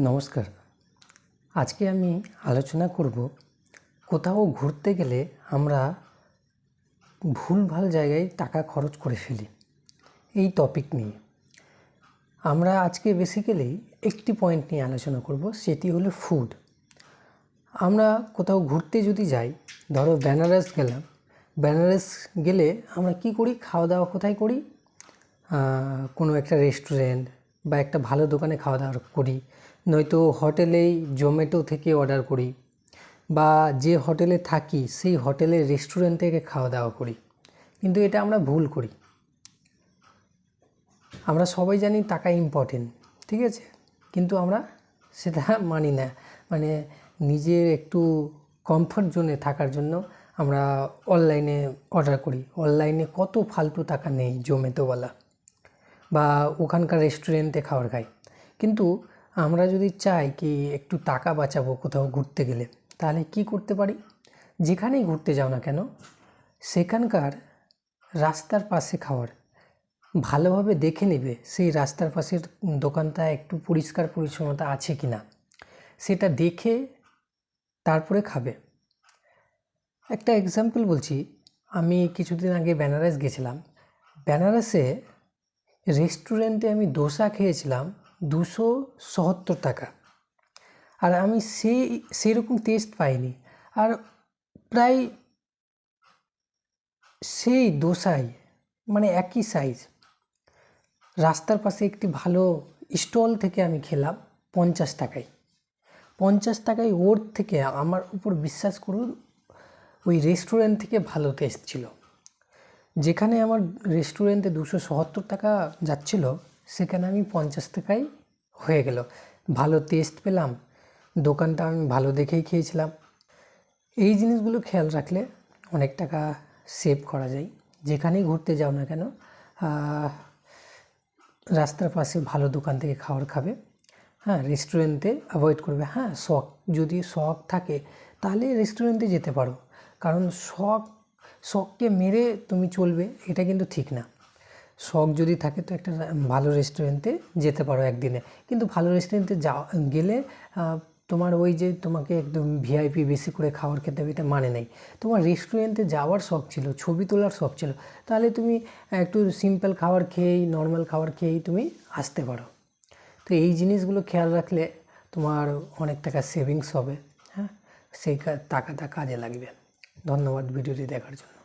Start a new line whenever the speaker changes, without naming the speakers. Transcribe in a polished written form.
নমস্কার। আজকে আমি আলোচনা করব কোথাও ঘুরতে গেলে আমরা ভুলভাল জায়গায় টাকা খরচ করে ফেলি এই টপিক নিয়ে। আমরা আজকে বেসিক্যালি একটি পয়েন্ট নিয়ে আলোচনা করব, সেটি হলো ফুড। আমরা কোথাও ঘুরতে যদি যাই, ধরো বেনারস গেলাম, বেনারস গেলে আমরা কি করি? খাওয়া দাওয়া কোথায় করি? কোনো একটা রেস্টুরেন্ট বা একটা ভালো দোকানে খাওয়া দাওয়া করি, নয়তো হোটেলেই জোম্যাটো থেকে অর্ডার করি, বা যে হোটেলে থাকি সেই হোটেলের রেস্টুরেন্ট থেকে খাওয়া দাওয়া করি। কিন্তু এটা আমরা ভুল করি। আমরা সবাই জানি টাকা ইম্পর্টেন্ট, ঠিক আছে, কিন্তু আমরা সেটা মানি না। মানে নিজের একটু কমফর্ট জোনে থাকার জন্য আমরা অনলাইনে অর্ডার করি। অনলাইনে কত ফালতু টাকা নেই জোম্যাটোওয়ালা, বা ওখানকার রেস্টুরেন্টে খাবার খাই। কিন্তু আমরা যদি চাই কি একটু টাকা বাঁচাবো কোথাও ঘুরতে গেলে, তাহলে কি করতে পারি? যেখানেই ঘুরতে যাও না কেন, সেখানকার রাস্তার পাশে খাবার ভালোভাবে দেখে নেবে সেই রাস্তার পাশের দোকানটা একটু পরিষ্কার পরিচ্ছন্নতা আছে কি না, সেটা দেখে তারপরে খাবে। একটা এক্সাম্পল বলছি, আমি কিছুদিন আগে বেনারস গেছিলাম। বেনারসে রেস্টুরেন্টে আমি দোসা খেয়েছিলাম 270 টাকা, আর আমি সেরকম টেস্ট পাইনি। আর প্রায় সেই দোসাই, মানে একই সাইজ। রাস্তার পাশে একটি ভালো স্টল থেকে আমি খেলাম 50 টাকায়। 50 টাকায় ওর থেকে, আমার উপর বিশ্বাস করুন, ওই রেস্টুরেন্ট থেকে ভালো টেস্ট ছিল। যেখানে আমার রেস্টুরেন্টে 270 টাকা যাচ্ছিল, সেখানে আমি 50 টাকায় হয়ে গেল। ভালো টেস্ট পেলাম, দোকানটা আমি ভালো দেখেই খেয়েছিলাম। এই জিনিসগুলো খেয়াল রাখলে অনেক টাকা সেভ করা যায়। যেখানেই ঘুরতে যাও না কেন, রাস্তার পাশে ভালো দোকান থেকে খাবার খাবে। হ্যাঁ, রেস্টুরেন্টে অ্যাভয়েড করবে। হ্যাঁ, যদি শখ থাকে তাহলে রেস্টুরেন্টে যেতে পারো, কারণ শখকে মেরে তুমি চলবে এটা কিন্তু ঠিক না। শখ যদি থাকে তো একটা ভালো রেস্টুরেন্টে যেতে পারো একদিনে। কিন্তু ভালো রেস্টুরেন্টে গেলে তোমার ওই যে তোমাকে একদম ভিআইপি বেশি করে খাবার খেতে হবে এটা মানে নেই। তোমার রেস্টুরেন্টে যাওয়ার শখ ছিল, ছবি তোলার শখ ছিল, তাহলে তুমি একটু সিম্পল খাবার খেয়েই, নর্মাল খাবার খেয়েই তুমি আসতে পারো। তো এই জিনিসগুলো খেয়াল রাখলে তোমার অনেক টাকা সেভিংস হবে। হ্যাঁ, সেই টাকাটা কাজে লাগবে। ধন্যবাদ ভিডিওটি দেখার জন্য।